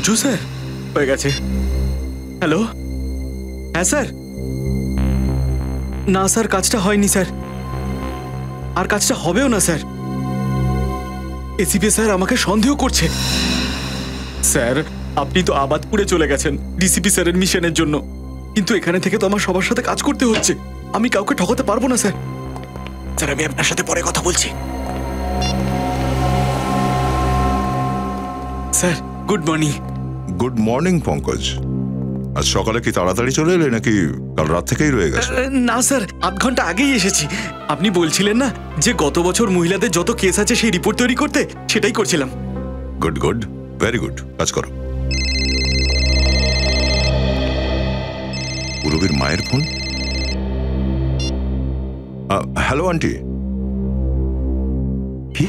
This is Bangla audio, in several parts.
সূর্য স্যার হয়ে গেছে। হ্যালো, হ্যাঁ স্যার। না স্যার, কাজটা হয়নি স্যার, আর কাজটা হবেও না স্যার। এসিপি স্যার আমাকে সন্দেহ করছে। স্যার, আপনি তো আবাদপুরে চলে গেছেন ডিসিপি স্যারের মিশনের জন্য, কিন্তু এখানে থেকে তো আমার সবার সাথে কাজ করতে হচ্ছে। আমি কাউকে ঠকাতে পারবো না স্যার। স্যার, আমি আপনার সাথে পরে কথা বলছি। Sir, good morning. Good morning Pankaj. আজ সকালে কি তাড়াতাড়ি চলে এলে নাকি কাল রাত থেকেই রয়ে গেছে? না স্যার, আধ ঘন্টা আগেই এসেছি। আপনি বলছিলেন না যে গত বছর মহিলাদের যত কেস আছে সেই রিপোর্ট তৈরি করতে, সেটাই করছিলাম। গুড গুড, ভেরি গুড, কাজ করো। পুরবীর মায়ের ফোন। Hello aunty. কি?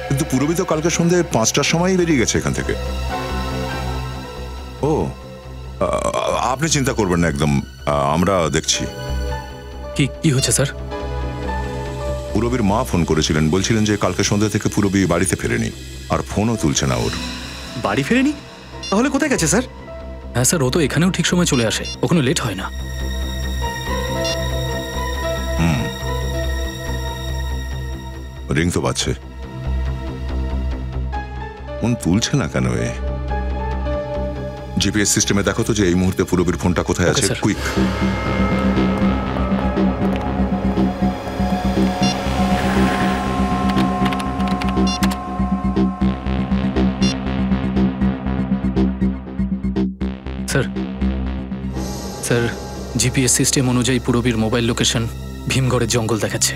কিন্তু পুরবী তো কালকে সন্ধ্যে 5টার সময়ই বেরিয়ে গেছে এখান থেকে। ও, আপনি চিন্তা করবেন না একদম, আমরা দেখছি। কি হচ্ছে স্যার? পুরবীর মা ফোন করেছিলেন, বলছিলেন যে কালকে সন্ধ্যা থেকে পুরবী বাড়িতে ফেরেনি, আর ফোনও তুলছে না ওর। বাড়ি ফেরেনি? তাহলে কোথায় গেছে স্যার? হ্যাঁ স্যার, ও তো এখানেও ঠিক সময় চলে আসে, ওখানে লেট হয় না। রিং তো বাজছে, ফোন তুলছে না কেন এ? জিপিএস সিস্টেমে দেখো তো যে এই মুহূর্তে পুরবীর ফোনটা কোথায় আছে। কুইক। স্যার, জিপিএস সিস্টেম অনুযায়ী পুরবীর মোবাইল লোকেশন ভীমগড়ের জঙ্গল দেখাচ্ছে।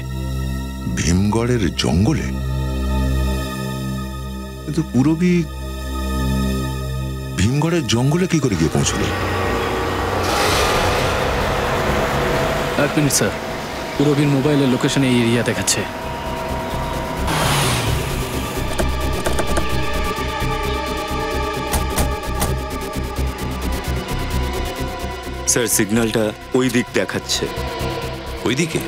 ভীমগড়ের জঙ্গলে? কিন্তু পুরবী ভীমগড়ের জঙ্গলে কি করে গিয়ে পৌঁছলো? এক মিনিট স্যার, পুরবীর মোবাইলের লোকেশন এই এরিয়া দেখাচ্ছে। স্যার, সিগন্যালটা ওই দিক দেখাচ্ছে। ওই দিকে?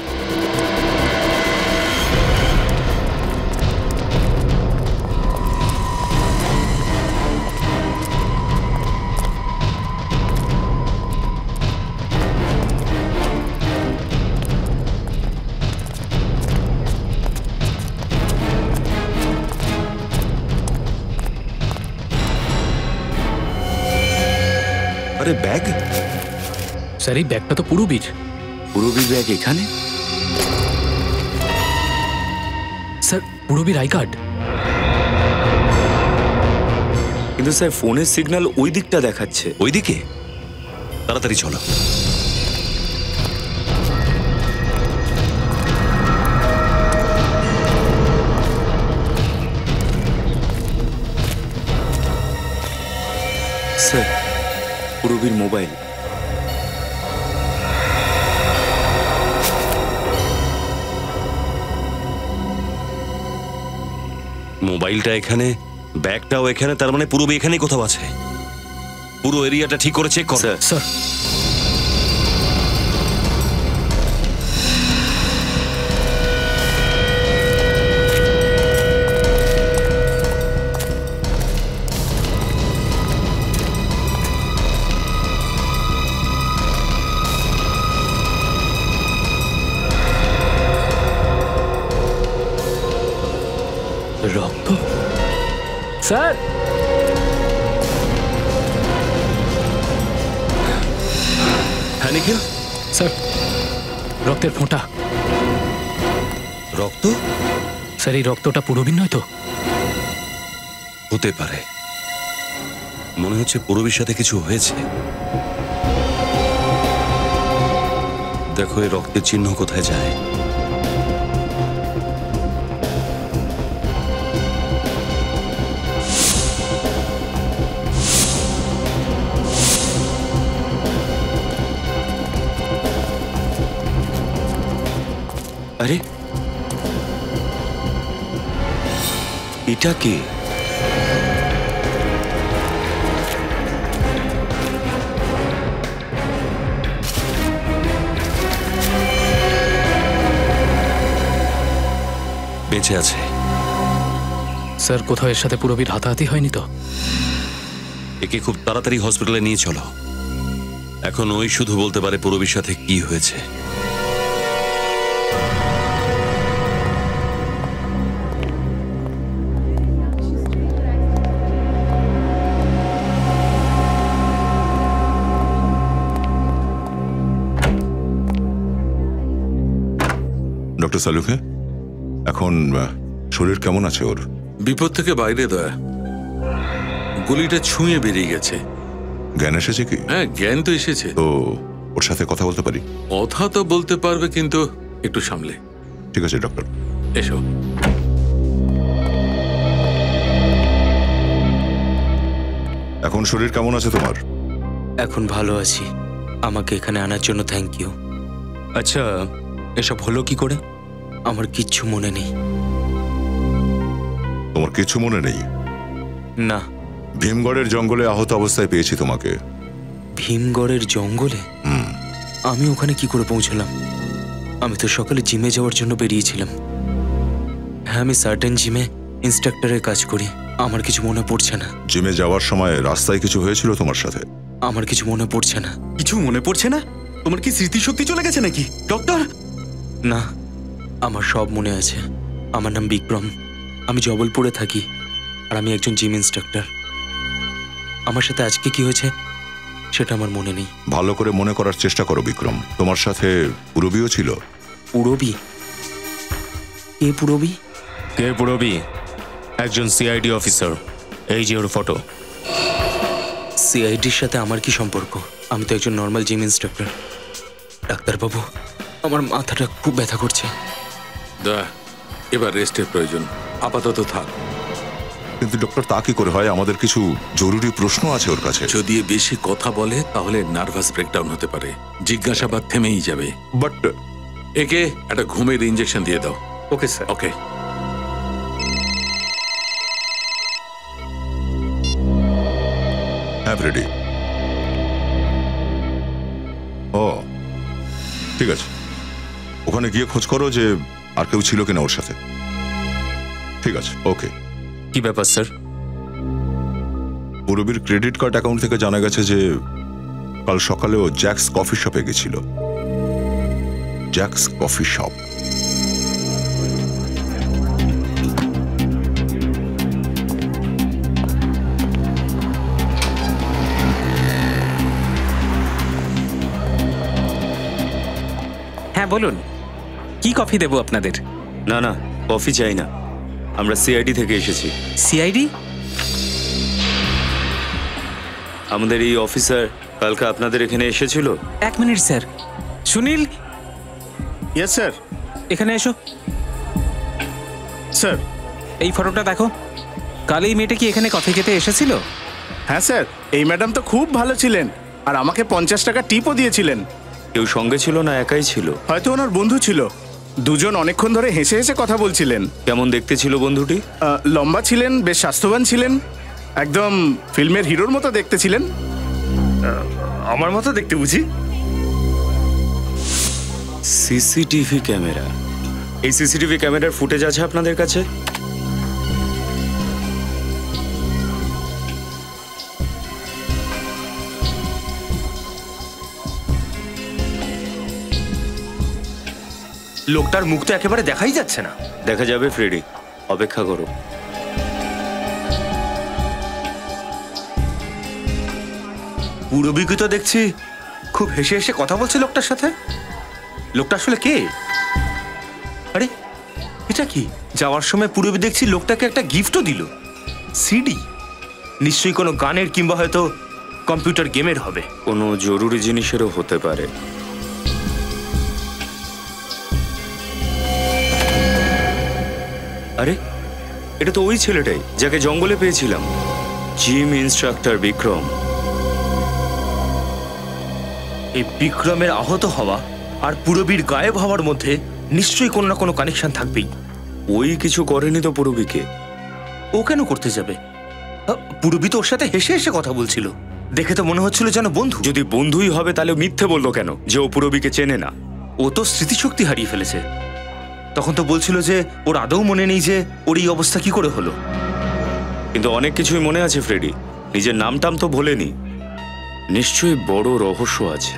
আরে ব্যাগ? স্যার, এই ব্যাগটা তো পুরবীর। পুরবীর ব্যাগ এখানে? স্যার, পুরবীর আই কার্ড। কিন্তু স্যার, ফোনের সিগন্যাল ওই দিকটা দেখাচ্ছে। ওই দিকে? তাড়াতাড়ি চলো। স্যার, পুরবীর মোবাইল। মোবাইলটা এখানে, ব্যাগটাও এখানে, তার মানে পুরবী এখানেই কোথাও আছে। পুরো এরিয়াটা ঠিক করে চেক করো। স্যার, রক্ত। স্যার, হ্যাঁ নিখিল? স্যার, রক্তের ফোঁটা। রক্ত? স্যার, এই রক্তটা পুরবীর নয় তো? হতে পারে, মনে হচ্ছে পুরবীর সাথে কিছু হয়েছে। দেখো এই রক্তের চিহ্ন কোথায় যায়। আরে, এটা কে? বেঁচে আছে। স্যার, স্যার কোথাও এর সাথে পুরবীর হাতাহাতি হয়নি তো? একে খুব তাড়াতাড়ি হসপিটালে নিয়ে চলো। এখন ওই শুধু বলতে পারে পুরবীর সাথে কি হয়েছে। ডক্টর সালুকে, এখন শরীর কেমন আছে ওর? বিপদ থেকে বাইরে দয়া, গুলিটা ছুঁয়ে বেরিয়ে গেছে। জ্ঞান এসেছে কি? হ্যাঁ, জ্ঞান তো এসেছে। তো ওর সাথে কথা বলতে পারি? কথা তো বলতে পারবে, কিন্তু একটু সামলে। ঠিক আছে ডক্টর। এসো। এখন শরীর কেমন আছে তোমার? এখন ভালো আছি। আমাকে এখানে আনার জন্য থ্যাংক ইউ। আচ্ছা, এসব হলো কি করে? আমার কিচ্ছু মনে নেই। তোমার কিছু মনে নেই? না। ভীমগড়ের জঙ্গলে আহত অবস্থায় পেয়েছি তোমাকে। ভীমগড়ের জঙ্গলে? আমি ওখানে কি করে পৌঁছলাম? আমি তো সকালে জিমে যাওয়ার জন্য বেরিয়েছিলাম। হ্যাঁ, আমি সার্টেন জিমে ইন্সট্রাক্টরের কাজ করি। আমার কিছু মনে পড়ছে না। জিমে যাওয়ার সময় রাস্তায় কিছু হয়েছিল তোমার সাথে? আমার কিছু মনে পড়ছে না। কিছু মনে পড়ছে না? তোমার কি স্মৃতিশক্তি চলে গেছে নাকি ডক্টর? না, আমার সব মনে আছে। আমার নাম বিক্রম। আমি জবলপুরে থাকি, আর আমি একজন জিম ইন্সট্রাক্টর। আমার সাথে আজকে কি হয়েছে সেটা আমার মনে নেই। ভালো করে মনে করার চেষ্টা করো বিক্রম। তোমার সাথে পুরবীও ছিল? পুরবী? কে পুরবী? কে পুরবী? একজন সিআইডি অফিসার। এই যে ওর ফটো। সিআইডির সাথে আমার কি সম্পর্ক? আমি তো একজন নর্মাল জিম ইন্সট্রাক্টর। ডাক্তারবাবু, আমার মাথাটা খুব ব্যথা করছে। দয়া, এবার রেস্টের প্রয়োজন। আপাতত থাক। কিন্তু ডক্টর, তা কি করে হয়? আমাদের কিছু জরুরি প্রশ্ন আছে ওর কাছে। যদি বেশি কথা বলে তাহলে নার্ভাস ব্রেকডাউন হতে পারে। জিজ্ঞাসাবাদ থেমেই যাবে। বাট একে একটা ঘুমের ইঞ্জেকশন দিয়ে দাও। Okay sir. ওকে। হ্যাঁ, রেডি। ও ঠিক আছে, ওখানে গিয়ে খোঁজ করো যে আর কেউ ছিল কিনা ওর সাথে। ঠিক আছে, ওকে। কি ব্যাপার স্যার? পুরবীর ক্রেডিট কার্ড অ্যাকাউন্ট থেকে জানা গেছে যে কাল সকালে ও জ্যাক্স কফি শপে গেছিল। Jack's coffee shop. হ্যাঁ বলুন, কি কফি দেবো আপনাদের? না না, কফি চাই না। আমরা সিআইডি থেকে এসেছি। সিআইডি? আমাদের এই অফিসার কালকে আপনাদের এখানে এসেছিল। এক minute sir. Sunil, yes sir. এখানে এসো। স্যার। এই ফটোটা দেখো। কাল এই মেয়েটা কি এখানে কফি খেতে এসেছিল? হ্যাঁ স্যার, এই ম্যাডাম তো খুব ভালো ছিলেন, আর আমাকে 50 টাকা টিপও দিয়েছিলেন। কেউ সঙ্গে ছিল না একাই ছিল? হয়তো ওনার বন্ধু ছিল। দুজন অনেকক্ষণ ধরে হেসে হেসে কথা বলছিলেন। কেমন দেখতে ছিল বন্ধুটি? লম্বা ছিলেন, বেশ স্বাস্থ্যবান ছিলেন, একদম ফিল্মের হিরোর মতো দেখতে ছিলেন। আমার মতো দেখতে বুঝি? CCTV camera. এই সিসিটিভি ক্যামেরার ফুটেজ আছে আপনাদের কাছে? লোকটার মুখ তো একেবারে দেখাই যাচ্ছে না। দেখা যাবে ফ্রেডি, অপেক্ষা করো। পুরবীকে তো দেখছি খুব হেসে হেসে কথা বলছে লোকটার সাথে। লোকটা আসলে কে? আরে এটা কি? যাওয়ার সময় পুরবী দেখছি লোকটাকে একটা গিফটও দিল, সিডি। নিশ্চয়ই কোনো গানের কিংবা হয়তো কম্পিউটার গেমের হবে। কোনো জরুরি জিনিসেরও হতে পারে। আরে এটা তো ওই ছেলেটাই যাকে জঙ্গলে পেয়েছিলাম, জিম ইন্সট্রাক্টর বিক্রম। এই বিক্রমের আহত হওয়া আর পুরবীর গায়েব হওয়ার মধ্যে নিশ্চয়ই কোনো না কোনো কানেকশন থাকবেই। ওই কিছু করেনি তো পুরবীকে। ও কেন করতে যাবে? পুরবী তো ওর সাথে হেসে হেসে কথা বলছিল, দেখে তো মনে হচ্ছিল যেন বন্ধু। যদি বন্ধুই হবে তাহলে মিথ্যে বললো কেন যে ও পুরবীকে চেনে না? ও তো স্মৃতিশক্তি হারিয়ে ফেলেছে। তখন তো বলছিল যে ওর আদৌ মনে নেই যে ওর এই অবস্থা কি করে হলো। কিন্তু অনেক কিছুই মনে আছে ফ্রেডি, নিজের নামটাম তো ভোলেনি। নিশ্চয়ই বড় রহস্য আছে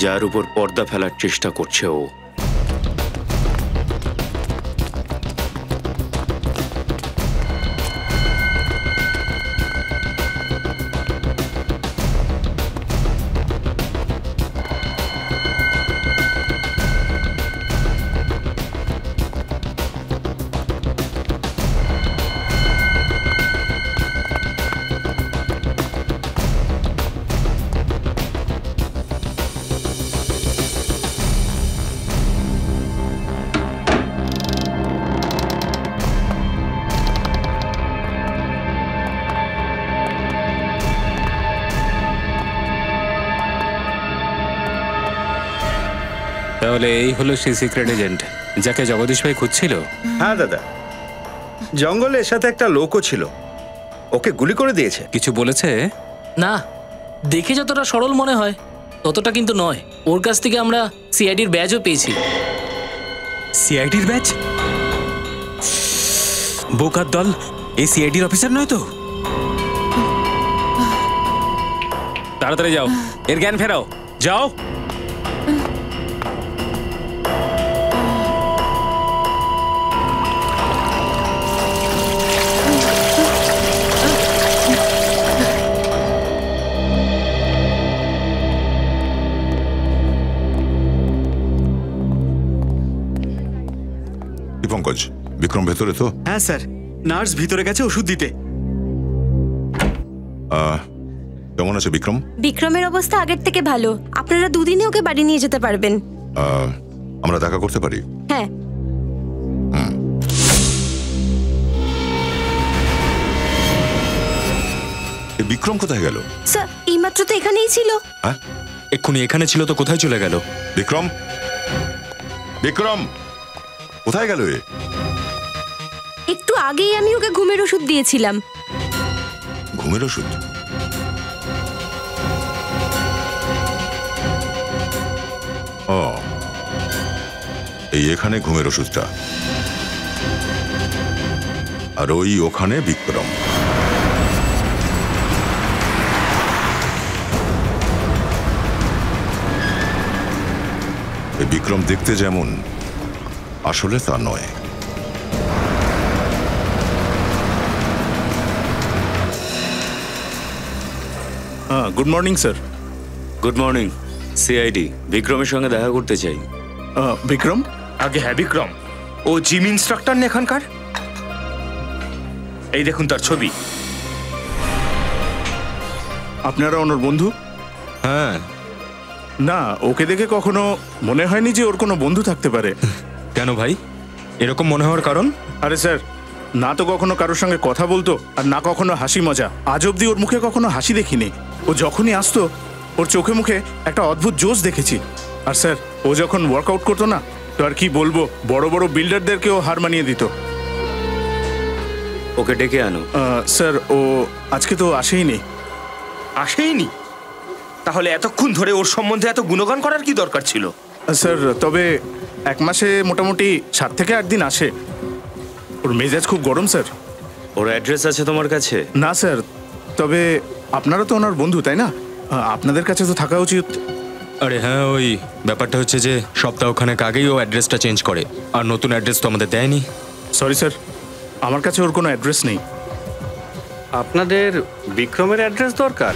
যার উপর পর্দা ফেলার চেষ্টা করছে ও। তাহলে এই হলো সেই সিক্রেট এজেন্ট যাকে জগদীশ ভাই খুঁজছিল। হ্যাঁ দাদা, জঙ্গলে এর সাথে একটা লোকও ছিল, ওকে গুলি করে দিয়েছে। কিছু বলেছে? না, দেখে যতটা সরল মনে হয় ততটা কিন্তু নয়। ওর কাছ থেকে আমরা সিআইডির ব্যাজও পেয়েছি। সিআইডির ব্যাচ? বোকার দল, এই সিআইডির অফিসার নয় তো? তাড়াতাড়ি যাও, এর জ্ঞান ফেরাও, যাও। পঙ্কজ, বিক্রম ভেতরে তো? হ্যাঁ স্যার, নার্স ভিতরে গেছে ওষুধ দিতে। কেমন আছে বিক্রম? বিক্রমের অবস্থা আগের থেকে ভালো। আপনারা দুদিনে ওকে বাড়ি নিয়ে যেতে পারবেন। আমরা দেখা করতে পারি? হ্যাঁ। বিক্রম কোথায় গেল? স্যার, এইমাত্র তো এখানেই ছিল। হ্যাঁ, এক্ষুনি এখানে ছিল তো কোথায় চলে গেল? বিক্রম, বিক্রম কোথায় গেল? একটু আগেই আমি ওকে ঘুমের ওষুধ দিয়েছিলাম। ঘুমের ওষুধ? ও, এই এখানে ঘুমের ওষুধটা, আর ওই ওখানে বিক্রম। বিক্রম দেখতে যেমন, আসলে তা নয়। Good morning sir. Good morning. CID বিক্রমের সঙ্গে দেখা করতে চাই। বিক্রম? আগে হ্যাঁ, বিক্রম। ও জিম ইন্সট্রাক্টর না এখানকার? এই দেখুন তার ছবি। আপনারা ওনার বন্ধু? হ্যাঁ। না, ওকে দেখে কখনো মনে হয়নি যে ওর কোনো বন্ধু থাকতে পারে। কেন ভাই, এরকম মনে হওয়ার কারণ? আরে স্যার, না তো কখনো কারোর সঙ্গে কথা বলতো, আর না কখনো হাসি মজা। আজ অব্দি ওর মুখে কখনো হাসি দেখিনি। ও যখনই আসতো ওর চোখে মুখে একটা অদ্ভুত জোশ দেখেছি। আর স্যার, ও যখন ওয়ার্কআউট করতো না, তো আর কি বলবো, বড় বড় বিল্ডারদেরকেও হার মানিয়ে দিত। ওকে ডেকে আনো। স্যার, ও আজকে তো আসেইনি। আসেইনি? তাহলে এতক্ষণ ধরে ওর সম্বন্ধে এত গুণগান করার কি দরকার ছিল? স্যার, তবে এক মাসে মোটামুটি 7 থেকে 8 দিন আসে। ওর মেজাজ খুব গরম স্যার। ওর অ্যাড্রেস আছে তোমার কাছে? না স্যার, তবে আপনারা তো ওনার বন্ধু, তাই না? আপনাদের কাছে তো থাকা উচিত। আরে হ্যাঁ, ওই ব্যাপারটা হচ্ছে যে সপ্তাহখানেক আগেই ও অ্যাড্রেসটা চেঞ্জ করে, আর নতুন অ্যাড্রেস তো আমাদের দেয়নি। সরি স্যার, আমার কাছে ওর কোনো অ্যাড্রেস নেই। আপনাদের বিক্রমের অ্যাড্রেস দরকার?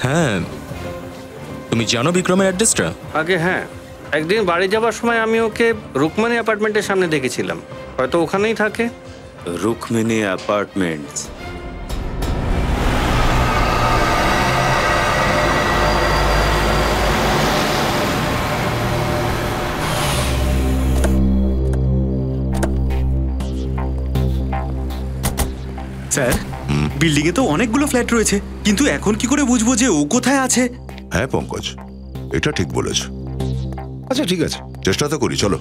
হ্যাঁ, তুমি জানো বিক্রমের অ্যাড্রেসটা? আগে হ্যাঁ, একদিন বাড়ি যাবার সময় আমি ওকে রুকমানি অ্যাপার্টমেন্টের সামনে দেখেছিলাম। হয়তো ওখানেই থাকে। রুকমিনি অ্যাপার্টমেন্টস? স্যার, বিল্ডিং এ তো অনেকগুলো ফ্ল্যাট রয়েছে, কিন্তু এখন কি করে বুঝবো যে ও কোথায় আছে? হ্যাঁ পঙ্কজ, এটা ঠিক বলেছ। আচ্ছা ঠিক আছে, চেষ্টা তো করি, চলো।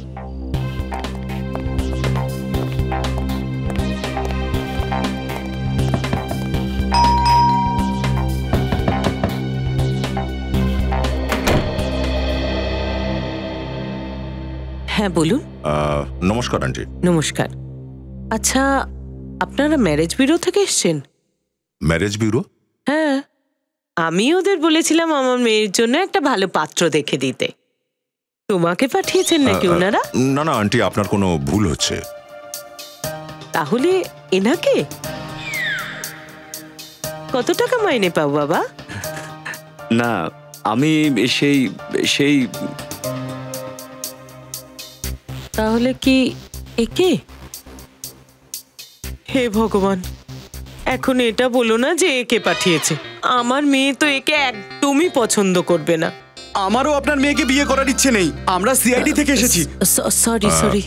হ্যাঁ বলুন। নমস্কার আন্টি। নমস্কার। আচ্ছা, আপনারা ম্যারেজ ব্যুরো থেকে এসেছেন? Marriage bureau? হ্যাঁ, আমি ওদের বলেছিলাম আমার মেয়ের জন্য একটা ভালো পাত্র দেখে দিতে। তোমাকে পাঠিয়েছেন নাকি ওনারা? না না আন্টি, আপনার কোনো ভুল হচ্ছে। তাহলে এনাকে কত টাকা মাইনে পাও বাবা? না, আমি সেই সেই তাহলে কি একে? হে ভগবান, এখন এটা বলো না যে একে পাঠিয়েছে। আমার মেয়ে তো একে একদমই পছন্দ করবে না। আমারও আপনার মেয়েকে বিয়ে করার ইচ্ছে নেই। আমরা সিআইডি থেকে এসেছি। সরি।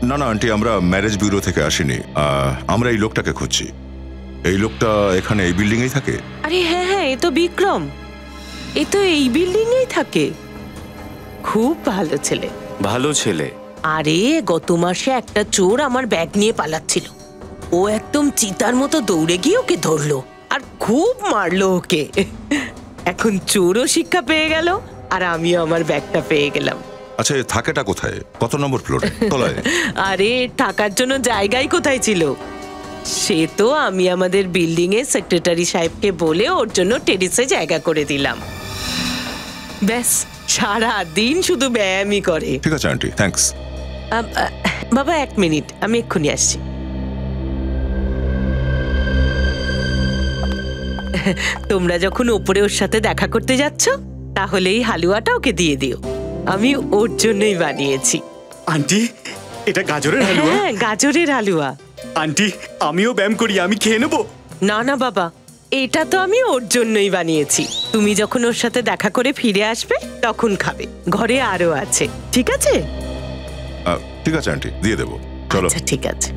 না না আন্টি, আমরা ম্যারেজ ব্যুরো থেকে আসিনি। আমরা এই লোকটাকে খুঁজছি। এই লোকটা এখানে এই বিল্ডিং এই থাকে? আরে হ্যাঁ, এ তো বিক্রম, এ তো এই বিল্ডিং এই থাকে। খুব ভালো ছেলে। ভালো ছেলে? আরে গত মাসে একটা চোর আমার ব্যাগ নিয়ে পালাচ্ছিল। ও একদম চিতার মতো দৌড়ে গিয়ে ওকে ধরলো আর খুব মারলো ওকে। এখন চোরও শিক্ষা পেয়ে গেল আর আমিও আমার ব্যাগটা পেয়ে গেলাম। আচ্ছা, থাকেটা কোথায়? কত নম্বর ফ্লোরে? তলায়? আরে থাকার জন্য জায়গাই কোথায় ছিল? সে তো আমি আমাদের বিল্ডিং এর সেক্রেটারি সাহেবকে বলে ওর জন্য টেরিসে জায়গা করে দিলাম। ব্যাস, সারা দিন শুধু ব্যায়ামই করে। ঠিক আছে আন্টি, থ্যাঙ্কস। বাবা 1 মিনিট, আমি এক্ষুনি আসছি। তোমরা যখন ওপরে ওর সাথে দেখা করতে যাচ্ছ, তাহলে এই হালুয়াটা ওকে দিয়ে দিও। আমি ওর জন্যই বানিয়েছি। আন্টি, এটা গাজরের হালুয়া? হ্যাঁ, গাজরের হালুয়া। আন্টি, আমিও ব্যায়াম করি, আমি খেয়ে নেবো? না না বাবা, এটা তো আমি ওর জন্যই বানিয়েছি। তুমি যখন ওর সাথে দেখা করে ফিরে আসবে তখন খাবে। ঘরে আরো আছে, ঠিক আছে? ঠিক আছে আন্টি, দিয়ে দেবো। চলো। আচ্ছা ঠিক আছে।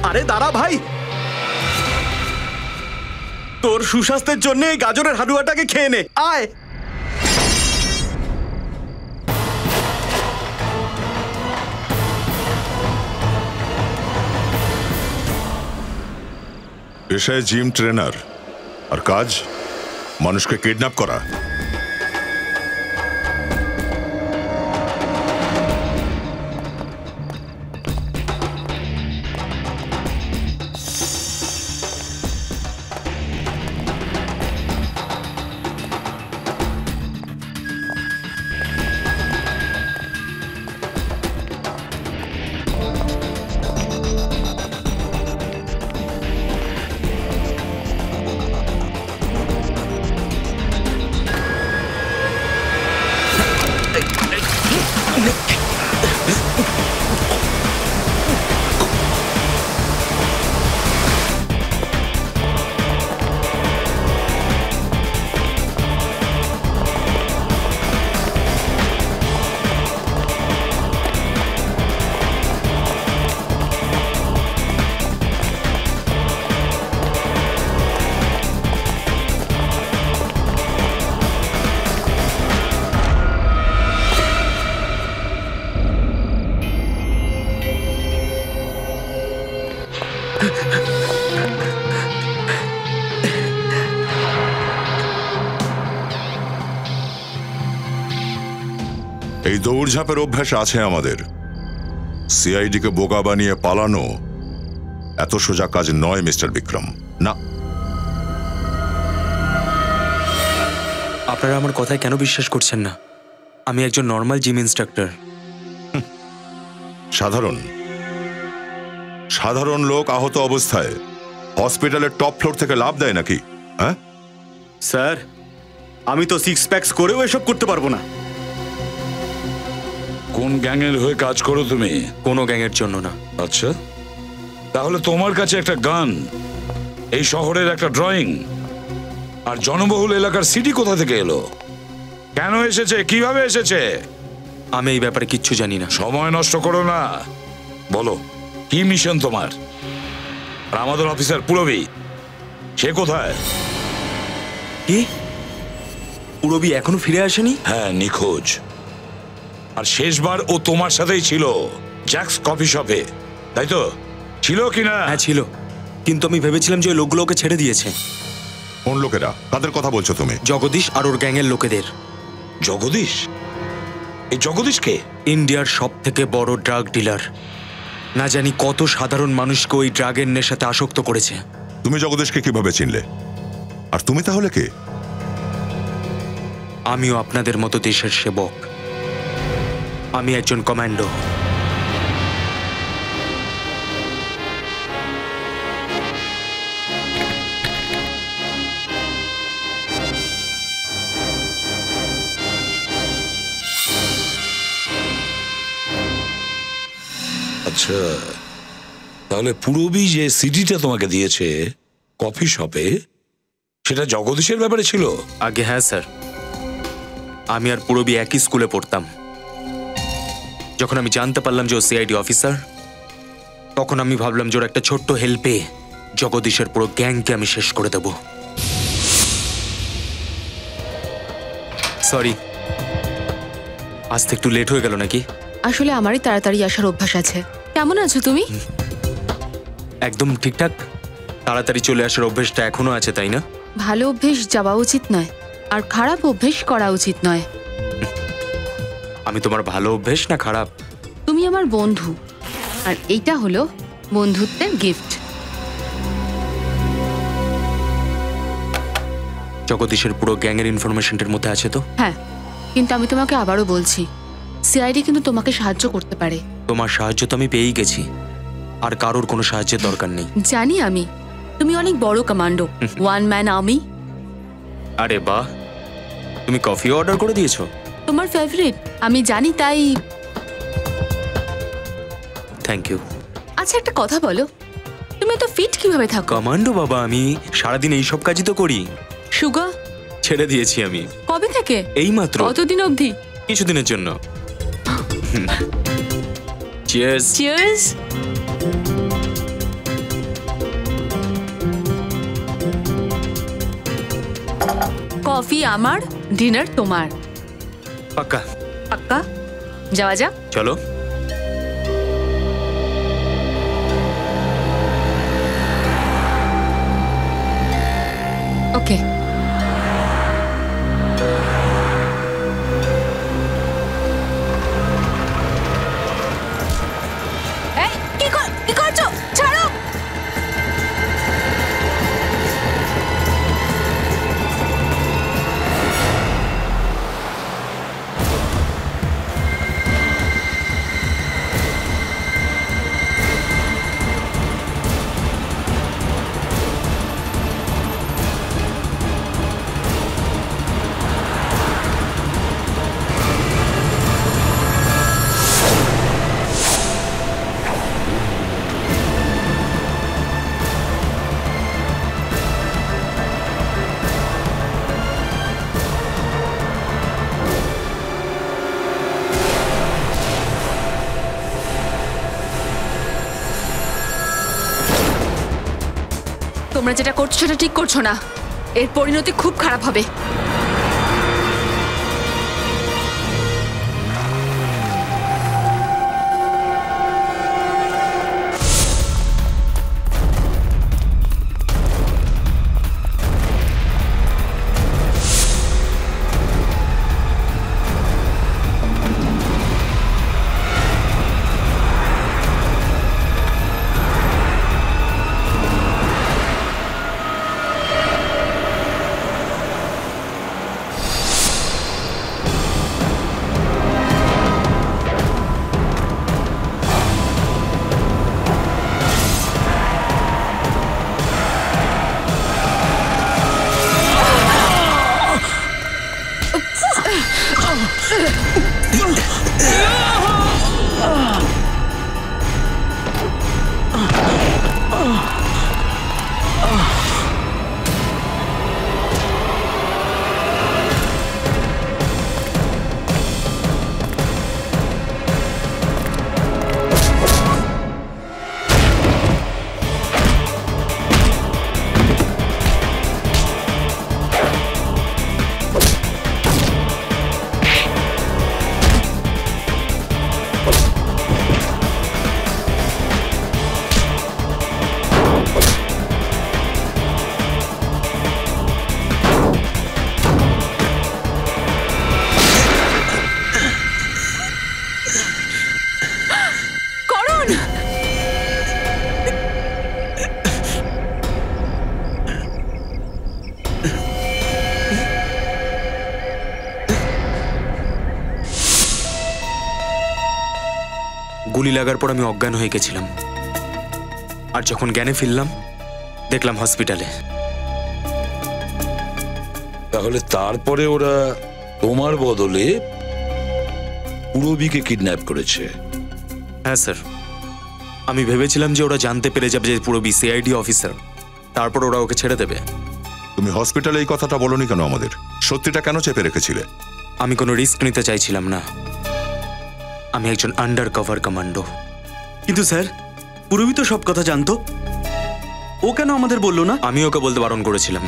আরে দাঁড়া ভাই, তোর সুস্বাস্থ্যের জন্য এই গাজরের হালুয়াটাকে খেয়ে নে, আয়। পেশায় জিম ট্রেনার, আর কাজ মানুষকে কিডন্যাপ করা। এই দৌড়ঝাঁপের অভ্যাস আছে আমাদের। সিআইডি কে বোকা বানিয়ে পালানো এত সোজা কাজ নয় মিস্টার বিক্রম, না। আপনারা আমার কথায় কেন বিশ্বাস করছেন না? আমি একজন নর্মাল জিম ইন্সট্রাক্টর। সাধারণ লোক আহত অবস্থায় হসপিটালের টপ ফ্লোর থেকে লাফ দেয় নাকি? হ্যাঁ স্যার, আমি তো 6 প্যাকস করেও এসব করতে পারবো না। কোন গ্যাংয়ের হয়ে কাজ করো তুমি? কোনো গ্যাংয়ের জন্য না। আচ্ছা, তাহলে তোমার কাছে একটা গান, এই শহরের একটা ড্রয়িং আর জনবহুল এলাকার সিটি কোথা থেকে এলো? কেন এসেছে, কিভাবে এসেছে? আমি এই ব্যাপারে কিচ্ছু জানি না। সময় নষ্ট করো না, বলো কি মিশন তোমার? আর আমাদের অফিসার পুরবী, সে কোথায়? কি পুরবী এখনো ফিরে আসেনি? হ্যাঁ, নিখোঁজ। আর শেষবার ও তোমার সাথেই ছিল জ্যাক্স কফি শপে, তাই তো? ছিল কিনা? হ্যাঁ ছিল, কিন্তু আমি ভেবেছিলাম যে ওই লোকগুলো ওকে ছেড়ে দিয়েছে। কোন লোকেরা? কাদের কথা বলছো তুমি? জগদীশ আর ওর গ্যাংয়ের লোকেদের। জগদীশ? এই জগদীশ কে? ইন্ডিয়ার সব থেকে বড় ড্রাগ ডিলার। না জানি কত সাধারণ মানুষকে ওই ড্রাগের নেশাতে আসক্ত করেছে। তুমি জগদীশকে কিভাবে চিনলে? আর তুমি তাহলে কে? আমিও আপনাদের মতো দেশের সেবক। আমি একজন কমান্ডো। আচ্ছা, তাহলে পুরবী যে সিডিটা তোমাকে দিয়েছে কফি শপে, সেটা জগদীশের ব্যাপারে ছিল? আগে হ্যাঁ স্যার, আমি আর পুরবী একই স্কুলে পড়তাম। যখন আমি জানতে পারলাম যে ও সিআইডি অফিসার, তখন আমি ভাবলাম যে ওর একটা ছোট্ট হেল্পে জগদীশের পুরো গ্যাংকে আমি শেষ করে দেব। সরি, আসতে একটু লেট হয়ে গেল নাকি? আসলে আমারই তাড়াতাড়ি আসার অভ্যাস আছে। কেমন আছো তুমি? একদম ঠিকঠাক। তাড়াতাড়ি চলে আসার অভ্যেসটা এখনো আছে, তাই না? ভালো অভ্যেস যাওয়া উচিত নয়, আর খারাপ অভ্যেস করা উচিত নয়। আমি তোমার ভালো অভ্যেস না খারাপ? তুমি আমার বন্ধু, আর এইটা হলো বন্ধুত্বের গিফট। জগদীশের পুরো গ্যাংয়ের ইনফরমেশনটার মধ্যে আছে তো? হ্যাঁ, কিন্তু আমি তোমাকে আবারও বলছি, সিআইডি কিন্তু তোমাকে সাহায্য করতে পারে। তোমার সাহায্য তো আমি পেয়েই গেছি, আর কারোর কোনো সাহায্যের দরকার নেই। জানি আমি, তুমি অনেক বড় কমান্ডো, ওয়ান ম্যান আর্মি। আরে বাহ, তুমি কফি অর্ডার করে দিয়েছো? তোমার ফেভারিট আমি জানি, তাই। Thank you. আচ্ছা একটা কথা বলো, তুমি এত ফিট কিভাবে থাকো? কমান্ডো বাবা, আমি সারাদিন এইসব কাজই তো করি। সুগার ছেড়ে দিয়েছি আমি। কবে থেকে? এই মাত্র। কতদিন অবধি? কিছুদিনের জন্য। চিয়ার্স। চিয়ার্স। কফি আমার, ডিনার তোমার। পাক্কা? পাক্কা। যাওয়া যাক। চলো। ওকে। কি করছো? ছাড়ো। তোমরা যেটা করছো সেটা ঠিক করছো না, এর পরিণতি খুব খারাপ হবে। গুলি লাগার পর আমি অজ্ঞান হয়ে গেছিলাম, আর যখন জ্ঞানে ফিরলাম দেখলাম হসপিটালে। তাহলে তারপরে ওরা তোমার বদলে পুরবীকে কিডন্যাপ করেছে? হ্যাঁ স্যার, আমি ভেবেছিলাম যে ওরা জানতে পেরে যাবে যে পুরবী সিআইডি অফিসার, তারপর ওরা ওকে ছেড়ে দেবে। তুমি হসপিটালে এই কথাটা বলনি কেন আমাদের? সত্যিটা কেন চেপে রেখেছিলে? আমি কোনো রিস্ক নিতে চাইছিলাম না। আমি একজন আন্ডার কভার কমান্ডো। কিন্তু স্যার, পুরবী তো সব কথা জানতো, ও কেন আমাদের বললো না? আমি ওকে বলতে বারণ করেছিলাম।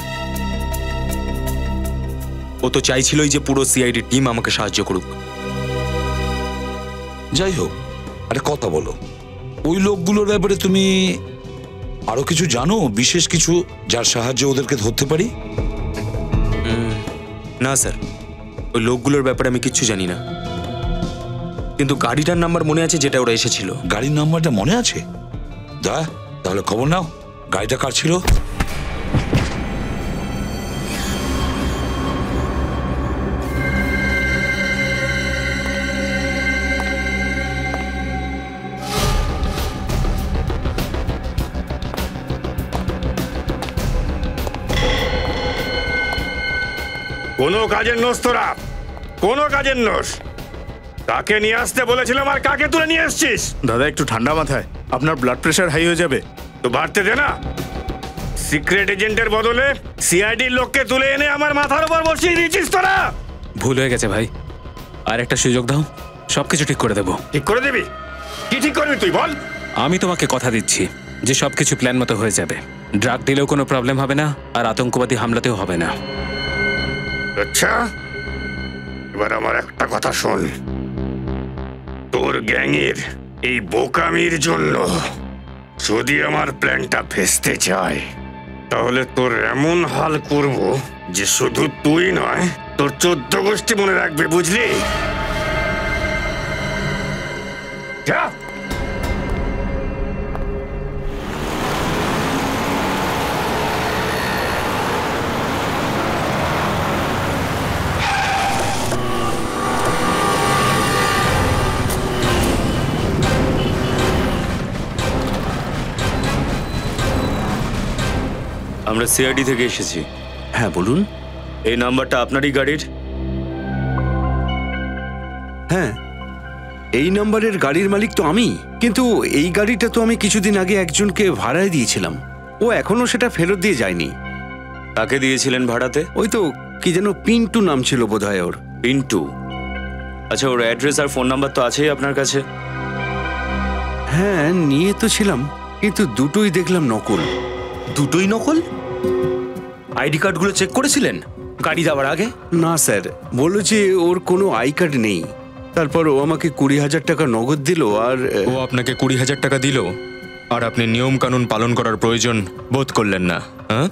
ও তো চাইছিলই যে পুরো সিআইডি টিম আমাকে সাহায্য করুক। যাই হোক, আরে কথা বলো, ওই লোকগুলোর ব্যাপারে তুমি আরো কিছু জানো? বিশেষ কিছু যার সাহায্যে ওদেরকে ধরতে পারি? না স্যার, ওই লোকগুলোর ব্যাপারে আমি কিচ্ছু জানি না, কিন্তু গাড়িটার নাম্বার মনে আছে যেটা ওরা এসেছিল। গাড়ির নাম্বারটা মনে আছে? দা, তাহলে খবর নাও, গাড়িটা কার ছিল? কোনো কাজের নোস তোরা, কোনো কাজের নোস। কাকে নিয়ে আসতে বলেছিলাম আর কাকে তুলে নিয়ে এসছিস? দাদা একটু ঠান্ডা মাথায়, আপনার ব্লাড প্রেশার হাই হয়ে যাবে। তো বাড়তে দে না। সিক্রেট এজেন্টের বদলে সিআইডির লোককে তুলে এনে আমার মাথার উপর বসিয়ে দিয়েছিস তোরা। ভুল হয়ে গেছে ভাই, আর একটা সুযোগ দাও, সবকিছু ঠিক করে দেবো। ঠিক করে দিবি? কি ঠিক করবি তুই বল? আমি তোমাকে কথা দিচ্ছি যে সবকিছু প্ল্যান মতো হয়ে যাবে। ড্রাগ দিলেও কোনো প্রবলেম হবে না, আর আতঙ্কবাদী হামলাতেও হবে না। আচ্ছা, এবার আমার একটা কথা শোন। তোর গ্যাংয়ের এই বোকামির জন্য যদি আমার প্ল্যানটা ভেস্তে যায়, তাহলে তোর এমন হাল করব যে শুধু তুই নয়, তোর 14 গোষ্ঠী মনে রাখবে, বুঝলি? যা। আমরা সিআইডি থেকে এসেছি। হ্যাঁ বলুন। এই নাম্বারটা আপনারই গাড়ির? হ্যাঁ, এই নাম্বারের গাড়ির মালিক তো আমি, কিন্তু এই গাড়িটা তো আমি কিছুদিন আগে একজনকে ভাড়ায় দিয়েছিলাম। ও এখনো সেটা ফেরত দিয়ে যায়নি। কাকে দিয়েছিলেন ভাড়াতে? ওই তো কি যেন পিন্টু নাম ছিল বোধহয় ওর। পিন্টু? আচ্ছা, ওর অ্যাড্রেস আর ফোন নাম্বার তো আছেই আপনার কাছে? হ্যাঁ, নিয়ে তো ছিলাম, কিন্তু দুটোই দেখলাম নকল। দুটোই নকল? আইডি কার্ডগুলো চেক করেছিলেন গাড়ি যাওয়ার আগে? না স্যার, বললো যে ওর কোনো আই কার্ড নেই। তারপর ও আমাকে 20,000 টাকা নগদ দিল। আর ও আপনাকে 20,000 টাকা দিল, আর আপনি নিয়ম কানুন পালন করার প্রয়োজন বোধ করলেন না? হ্যাঁ,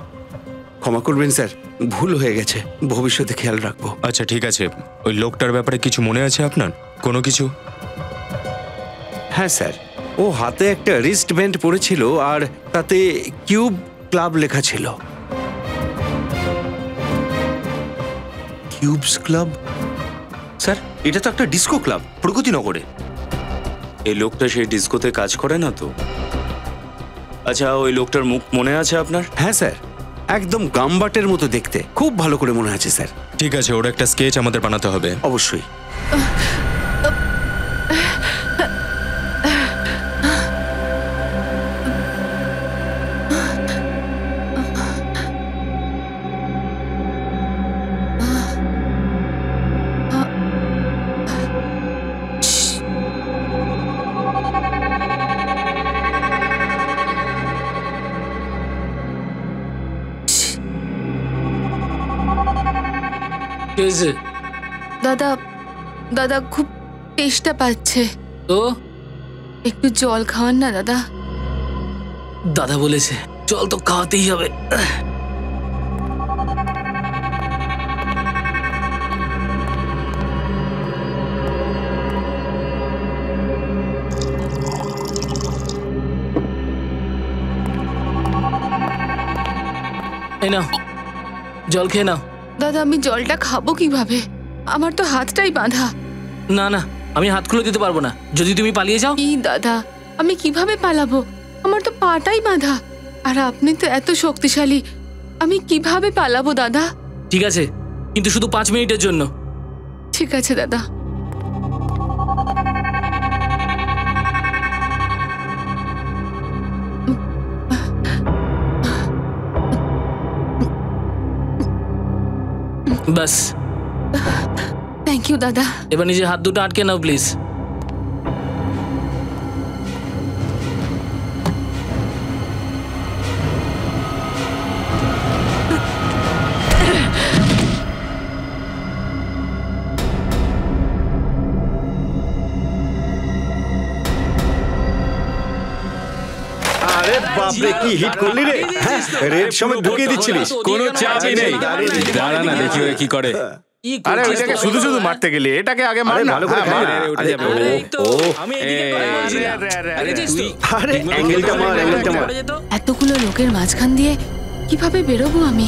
ক্ষমা করবেন স্যার, ভুল হয়ে গেছে, ভবিষ্যতে খেয়াল রাখবো। আচ্ছা ঠিক আছে, ওই লোকটার ব্যাপারে কিছু মনে আছে আপনার? কোনো কিছু? হ্যাঁ স্যার, ও হাতে একটা রিস্ট ব্যান্ড পরেছিল, আর তাতে কিউব ক্লাব লেখা ছিল। Cubes club? স্যার, এটা তো একটা ডিস্কো ক্লাব প্রগতিনগরে। এই লোকটা সেই ডিস্কোতে কাজ করে না তো? আচ্ছা, ওই লোকটার মুখ মনে আছে আপনার? হ্যাঁ স্যার, একদম গাম্বাটের মতো দেখতে, খুব ভালো করে মনে আছে স্যার। ঠিক আছে, ওর একটা স্কেচ আমাদের বানাতে হবে। অবশ্যই। দাদা, দাদা খুব তেষ্টা পাচ্ছে, তো একটু জল খাওয়ান না দাদা। দাদা বলেছে জল তো খাওয়াতেই হবে। এই নাও, জল খেয়ে নাও। দাদা, আমি জলটা খাবো কিভাবে? আমার তো হাতটাই বাঁধা। না না, আমি হাত খুলে দিতে পারবো না যদি তুমি পালিয়ে যাও। কি দাদা, আমি কিভাবে পালাবো? আমার তো পাটাই বাঁধা, আর আপনি তো এত শক্তিশালী, আমি কিভাবে পালাবো দাদা? ঠিক আছে, কিন্তু শুধু 5 মিনিটের জন্য। ঠিক আছে দাদা। বাস, থ্যাংক ইউ দাদা। এবার নিজের হাত দুটো আটকে নাও প্লিজ। আরে বাপরে, কি হিট করলি রে! হ্যাঁ, রেড সময় ঢুকিয়ে দিচ্ছিলিস। কোনো চাপই নেই, দাঁড়া না দেখি ও কি করে। আরে ওইটাকে শুধু শুধু মারতে গেলে এটাকে আগে মার না। ভালো করে হ্যাঁ, মার। উঠে যাবে। আরে অ্যাঙ্গেলটা মার, অ্যাঙ্গেলটা মার। এতগুলো লোকের মাঝখান দিয়ে কিভাবে বেরোবো আমি?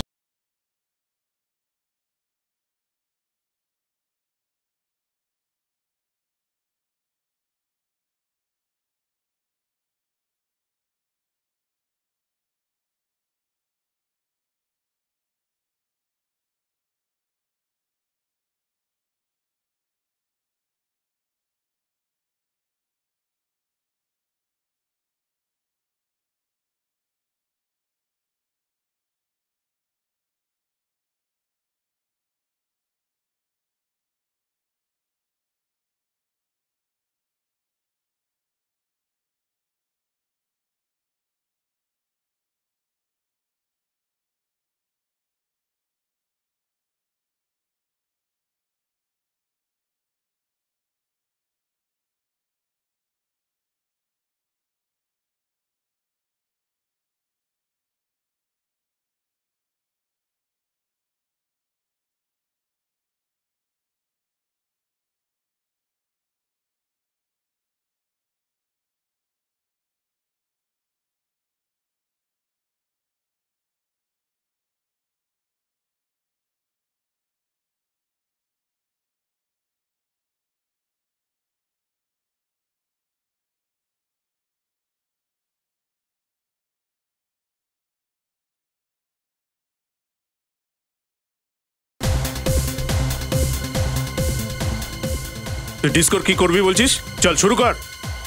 তুই ডিসকোর কি করবি বলছিস? চল শুরু কর,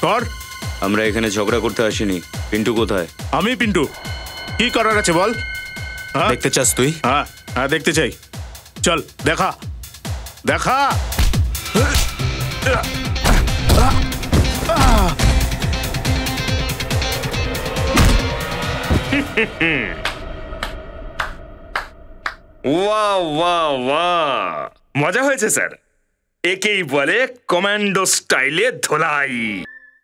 কর। আমরা এখানে ঝগড়া করতে আসিনি। পিন্টু কোথায়? আমি পিন্টু। কি করার আছে বল? দেখতে চাস তুই? হ্যাঁ হ্যাঁ, দেখতে চাই। চল দেখা দেখা। ওয়াও ওয়াও ওয়াও, মজা হয়েছে স্যার। একেই বলে কমান্ডো স্টাইলে ধোলাই।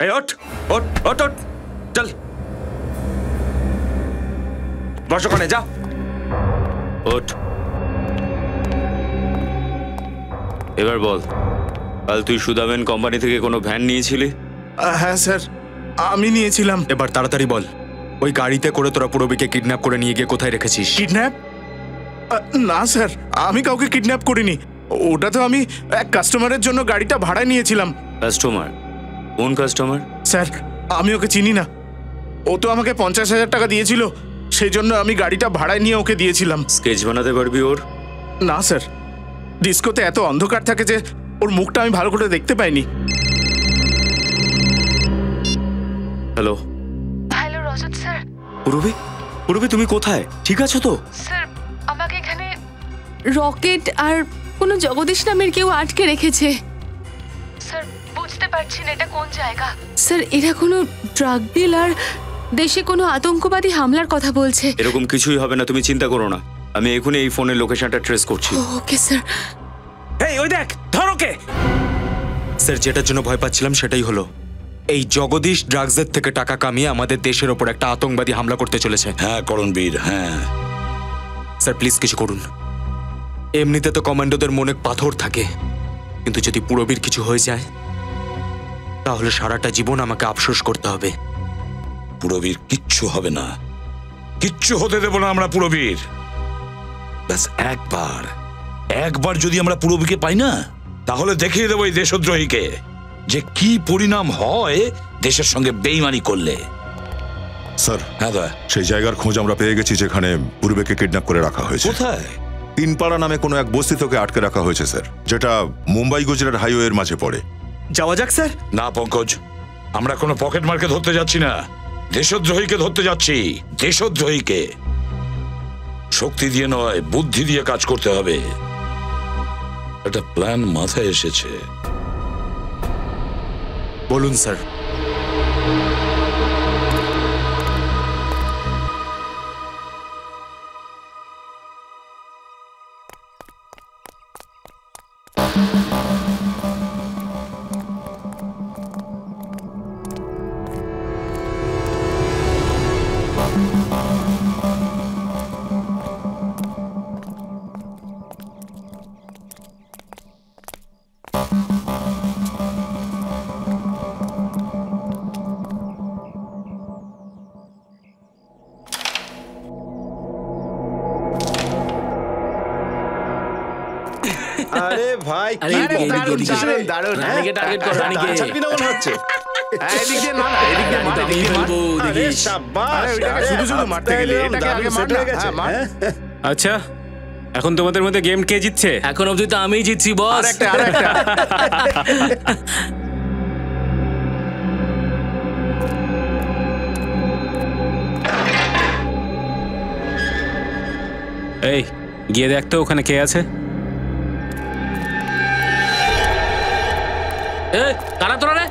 এই ওঠ ওঠ ওঠ ওঠ, চল বস ওখানে, যা ওঠ। এবার বল, কাল তুই সুদামেন কোম্পানি থেকে কোনো ভ্যান নিয়েছিলি? হ্যাঁ স্যার, আমি নিয়েছিলাম। এবার তাড়াতাড়ি বল, ওই গাড়িতে করে তোরা পূরবীকে কিডন্যাপ করে নিয়ে গিয়ে কোথায় রেখেছিস? কিডন্যাপ? না স্যার, আমি কাউকে কিডন্যাপ করিনি। ওটা তো আমি এক কাস্টমারের জন্য গাড়িটা ভাড়ায় নিয়েছিলাম। কাস্টমার? কোন কাস্টমার? স্যার, আমি ওকে চিনি না। ও তো আমাকে 50,000 টাকা দিয়েছিল, সেই জন্য আমি গাড়িটা ভাড়ায় নিয়ে ওকে দিয়েছিলাম। স্কেচ বানাতে পারবি ওর? না স্যার, ডিস্কোতে এত অন্ধকার থাকে যে ওর মুখটা আমি ভালো করে দেখতে পাইনি। হ্যালো হ্যালো রজত স্যার। পূরবী, পূরবী তুমি কোথায়? ঠিক আছো তো? স্যার, আমাকে এখানে রকেট আর কোনো জগদীশ নামের কেউ আটকে রেখেছে। স্যার, বুঝতে পারছি না এটা কোন জায়গা। স্যার, এরা কোনো ড্রাগ ডিলার, দেশে কোনো আতঙ্কবাদী হামলার কথা বলছে। এরকম কিছুই হবে না, তুমি চিন্তা করো না। আমি এখনই এই ফোনের লোকেশনটা ট্রেস করছি। Okay sir. এই ওই দেখ, ধর ওকে। স্যার, যেটার জন্য ভয় পাচ্ছিলাম সেটাই হলো। এই জগদীশ ড্রাগসের থেকে টাকা কামিয়ে আমাদের দেশের ওপর একটা আতঙ্কবাদী হামলা করতে চলেছে। হ্যাঁ করণবীর, হ্যাঁ। স্যার প্লিজ কিছু করুন। এমনিতে তো কমান্ডোদের মনে পাথর থাকে, কিন্তু যদি পূরবীর কিছু হয়ে যায় তাহলে সারাটা জীবন আমাকে আফসোস করতে হবে। পূরবীর কিচ্ছু হবে না, কিচ্ছু হতে দেব না আমরা পূরবীর। ব্যাস একবার যদি আমরা পূরবীকে পাই না, তাহলে দেখিয়ে দেবো এই দেশদ্রোহীকে যে কি পরিণাম হয় দেশের সঙ্গে বেইমানি করলে। স্যার হ্যাঁ দা, সেই জায়গার খোঁজ আমরা পেয়ে গেছি যেখানে পূর্বেকে কিডন্যাপ করে রাখা হয়েছে। কোথায়? তিনপাড়া নামে কোনো এক বস্তিতে আটকে রাখা হয়েছে স্যার, যেটা মুম্বাই গুজরাট হাইওয়ের মাঝে পড়ে। যাওয়া যাক স্যার। না পঙ্কজ, আমরা কোনো পকেট মারকে ধরতে যাচ্ছি না, দেশদ্রোহীকে ধরতে যাচ্ছি। দেশদ্রোহীকে শক্তি দিয়ে নয়, বুদ্ধি দিয়ে কাজ করতে হবে। একটা প্ল্যান মাথায় এসেছে। বলুন স্যার। আরে ভাই কি দারুণ দারুণ দারুণ, রানীকে টার্গেট কর, রানীকে। ছাপি না মনে হচ্ছে। এদিকে না না, এদিকে মার, এদিকে মার। আরে শাবাশ, ওইটাকে শুধু শুধু মারতে গেলে এটাকে আগে মার না। হ্যাঁ, মার। আচ্ছা, এখন তোমাদের মধ্যে গেম কে জিতছে? এখন অবধি তো আমিই জিতছি বস। আরেকটা এই গিয়ে দেখ তো ওখানে কে আছে। কারা তোরা রে?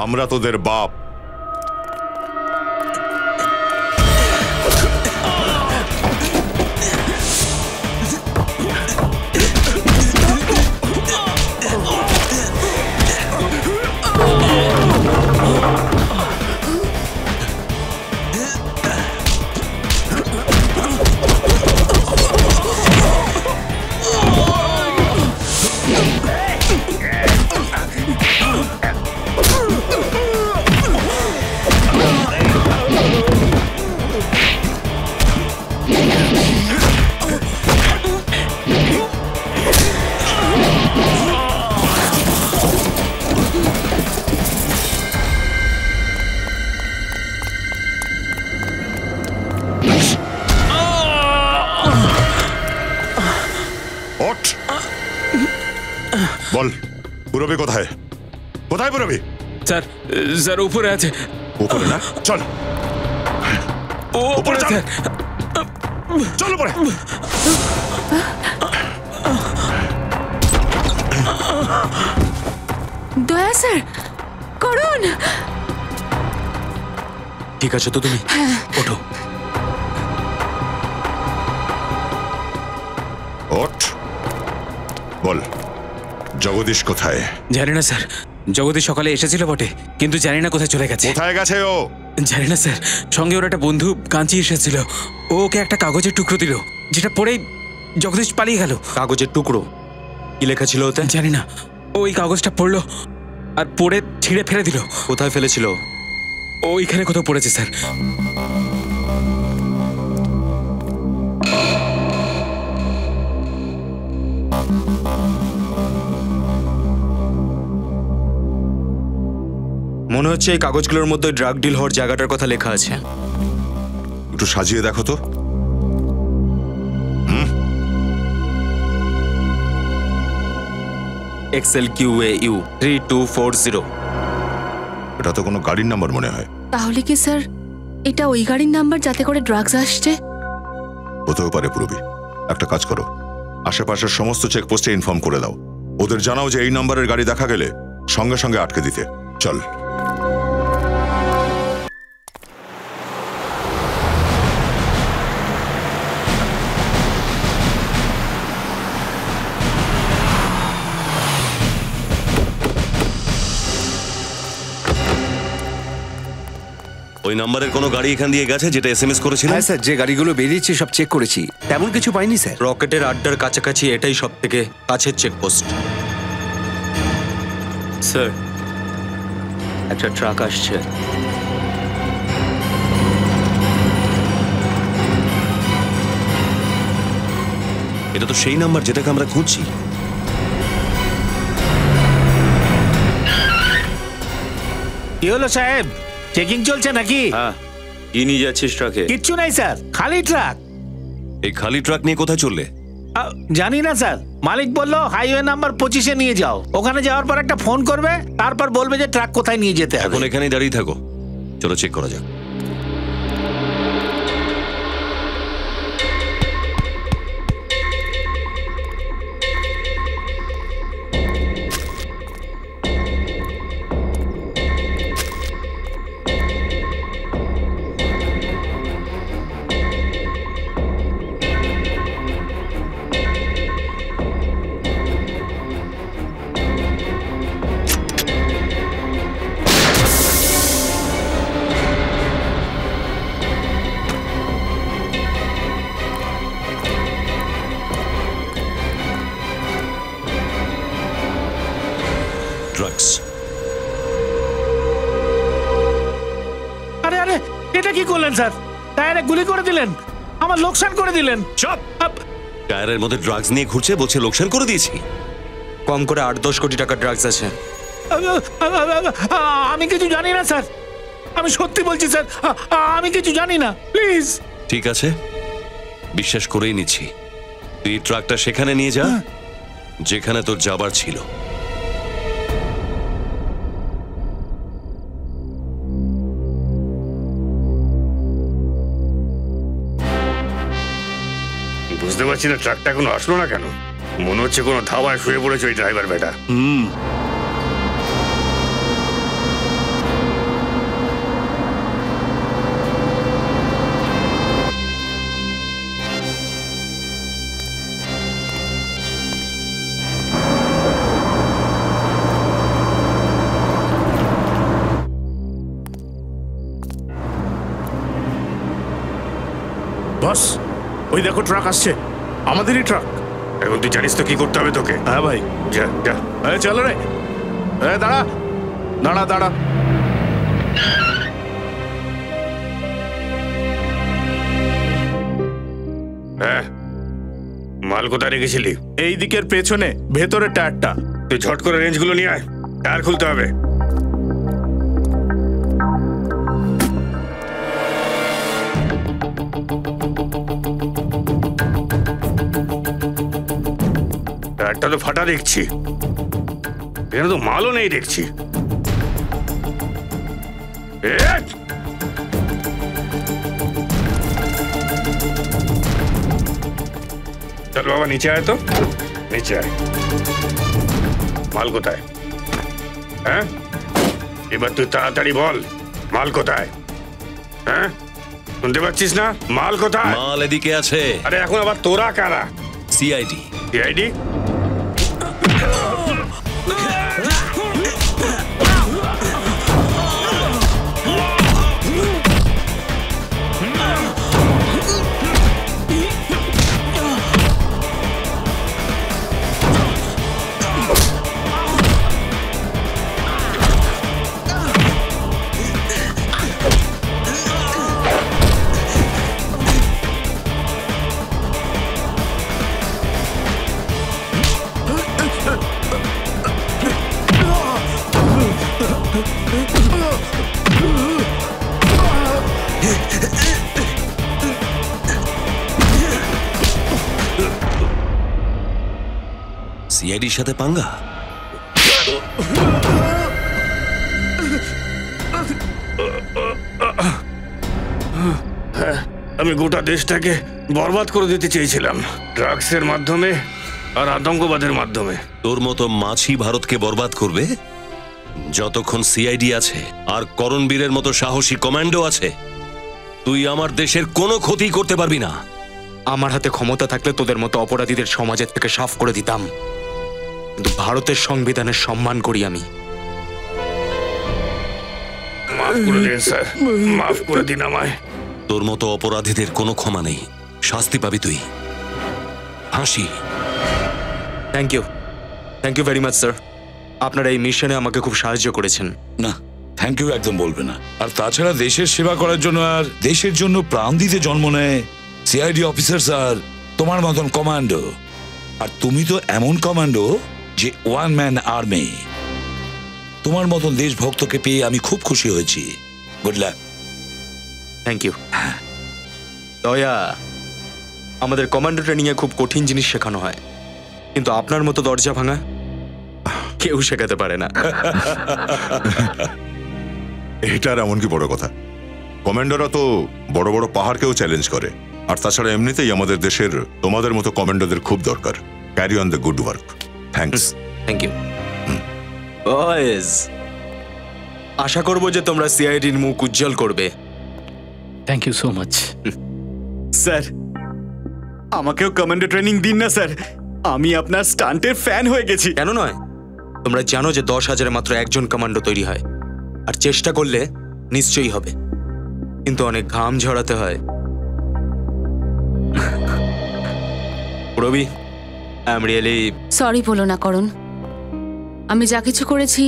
আমরা তোদের বাপ। বল পুরবী কোথায়? কোথায় পুরবী? স্যার, স্যার উপরে আছে। উপরে না? চল উপরে চল, চল উপরে। দয়া স্যার, করুন। ঠিক আছে তো তুমি? ওঠো। ওঠ, বল জগদীশ কোথায়? জানি না স্যার, জগদীশ সকালে এসেছিল বটে, কিন্তু জানি না কোথায় চলে গেছে। কোথায় গেছে ও? জানি না স্যার, সঙ্গে ওর একটা বন্ধু কাঞ্চি এসেছিল, ও ওকে একটা কাগজের টুকরো দিল, যেটা পড়েই জগদীশ পালিয়ে গেল। কাগজের টুকরো? কি লেখা ছিল ওতে? জানি না, ওই কাগজটা পড়লো আর পড়ে ছিঁড়ে ফেলে দিল। কোথায় ফেলেছিল? ওইখানে কোথাও পড়েছে স্যার। মনে হচ্ছে এই কাগজগুলোর মধ্যে ড্রাগ ডিল হওয়ার জায়গাটার কথা লেখা আছে। একটু সাজিয়ে দেখো তো। XLQAU 3240। এটা তো কোনো গাড়ির নাম্বার মনে হয়। তাহলে কি স্যার এটা ওই গাড়ির নাম্বার যাতে করে ড্রাগস আসছে? হতেও পারে পুরবী। একটা কাজ করো, আশেপাশের সমস্ত চেকপোস্টে ইনফর্ম করে দাও, ওদের জানাও যে এই নাম্বারের গাড়ি দেখা গেলে সঙ্গে সঙ্গে আটকে দিতে। চল। ওই নাম্বারের কোনো গাড়ি এখান দিয়ে গেছে যেটা এসএমএস করেছিল? হ্যাঁ স্যার, যে গাড়িগুলো বেরিয়েছে সব চেক করেছি, তেমন কিছু পাইনি স্যার। রকেটের আড্ডার কাছাকাছি এটাই সব থেকে কাছের চেকপোস্ট। স্যার, একটা ট্রাক আসছে। এটা তো সেই নাম্বার যেটাকে আমরা খুঁজছি। কি হলো সাহেব, চেকিং চলছে নাকি? হ্যাঁ, কি নিয়ে যাচ্ছিস ট্রাকে? কিচ্ছু নাই স্যার, খালি ট্রাক। এই খালি ট্রাক নিয়ে কোথায় চললে? জানি না স্যার, মালিক বললো হাইওয়ে নাম্বার 25-এ নিয়ে যাও। ওখানে যাওয়ার পর একটা ফোন করবে, তারপর বলবে যে ট্রাক কোথায় নিয়ে যেতে হবে। এখন এখানেই দাঁড়িয়ে থাকো, চলো চেক করা যাক। ড্রাগস। আরে আরে, এটা কি করলেন স্যার? টায়ারে গুলি করে দিলেন, আমার লোকসান করে দিলেন। চুপ! টায়ারের মধ্যে ড্রাগস নিয়ে ঘুরছে, বলছে লোকসান করে দিয়েছি। কম করে 8-10 কোটি টাকার ড্রাগস আছে। আমি কিছু জানি না স্যার, আমি সত্যি বলছি স্যার, আমি কিছু জানি না, প্লিজ। ঠিক আছে, বিশ্বাস করেই নিচ্ছি। তুই ট্রাকটা সেখানে নিয়ে যা যেখানে তোর যাবার ছিল। বুঝতে পারছি না ট্রাকটা এখনো আসলো না কেন। মনে হচ্ছে কোনো ধাবায় শুয়ে পড়েছে ওই ড্রাইভার বেটা। বস, ওই দেখো ট্রাক আসছে, আমাদেরই ট্রাক। এখন তুই জানিস তো কি করতে হবে তোকে? হ্যাঁ ভাই, যা যা। চলো রে, দাঁড়া দাঁড়া দাঁড়া। হ্যাঁ, মাল কোথায় রেখেছিলি? এই দিকের পেছনে, ভেতরের টায়ারটা। তুই ঝট করে রেঞ্জগুলো নিয়ে আয়, টায়ার খুলতে হবে। টায়ারটা তো ফাটা দেখছি, এখানে তো মালও নেই দেখছি। চল বাবা, নিচে আয় তো, নিচে আয়। মাল কোথায়? হ্যাঁ, এবার তুই তাড়াতাড়ি বল, মাল কোথায়? হ্যাঁ, শুনতে পাচ্ছিস না? মাল কোথায়? মাল এদিকে আছে। আরে এখন আবার তোরা কারা? সিআইডি। সিআইডি? সিআইডির সাথে পাঙ্গা? হ্যাঁ, আমি গোটা দেশটাকে বরবাদ করে দিতে চেয়েছিলাম ড্রাগসের মাধ্যমে আর আতঙ্কবাদের মাধ্যমে। তোর মতো মাছি ভারতকে বরবাদ করবে? যতক্ষণ সিআইডি আছে আর করণবীরের মতো সাহসী কমান্ডো আছে, তুই আমার দেশের কোনো ক্ষতি করতে পারবি না। আমার হাতে ক্ষমতা থাকলে তোদের মতো অপরাধীদের সমাজের থেকে সাফ করে দিতাম, কিন্তু ভারতের সংবিধানের সম্মান করি আমি। মাফ করে দিন স্যার, মাফ করে দিন আমায়। তোর মতো অপরাধীদের কোনো ক্ষমা নেই, শাস্তি পাবি তুই। হাসি। Thank you very much sir. আপনারা এই মিশনে আমাকে খুব সাহায্য করেছেন। না, থ্যাংক ইউ একদম বলবে না। আর তাছাড়া দেশের সেবা করার জন্য আর দেশের জন্য প্রাণ দিতে জন্ম নেয় সিআইডি অফিসার স্যার তোমার মতন কমান্ডো। আর তুমি তো এমন কমান্ডো যে ওয়ান ম্যান আর্মি। তোমার মতন দেশভক্তকে পেয়ে আমি খুব খুশি হয়েছি। Good luck. Thank you. দয়া, আমাদের কমান্ডো ট্রেনিং এ খুব কঠিন জিনিস শেখানো হয়, কিন্তু আপনার মতো দরজা ভাঙা কেউ শেখাতে পারে না। এটার এমন কি বড় কথা? কমান্ডোরা তো বড় বড় পাহাড়কেও চ্যালেঞ্জ করে। আর তাছাড়া এমনিতেই আমাদের দেশের তোমাদের মতো কমান্ডোদের খুব দরকার। Carry on the good work. Thanks. Thank you boys. আশা করব যে তোমরা সিআইডির মুখ উজ্জ্বল করবে। Thank you so much. Sir, আমাকেও কমান্ডো ট্রেনিং দিন না স্যার, আমি আপনার স্টান্টের ফ্যান হয়ে গেছি। কেন নয়? তোমরা জানো যে 10,000-এ মাত্র একজন কমান্ডো তৈরি হয়, আর চেষ্টা করলে নিশ্চয়ই হবে, কিন্তু অনেক ঘাম ঝরাতে হয়। রবি, আই এম রিয়েলি সরি বলো না করণ, আমি যা কিছু করেছি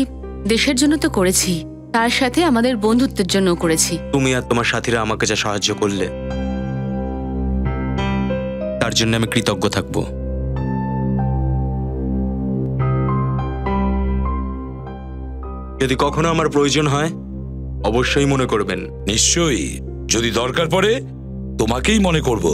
দেশের জন্য তো করেছি, তার সাথে আমাদের বন্ধুত্বের জন্য করেছি। তুমি আর তোমার সাথীরা আমাকে যা সাহায্য করলে তার জন্য আমি কৃতজ্ঞ থাকবো। যদি কখনো আমার প্রয়োজন হয় অবশ্যই মনে করবেন। নিশ্চয়ই, যদি দরকার পড়ে তোমাকেই মনে করব।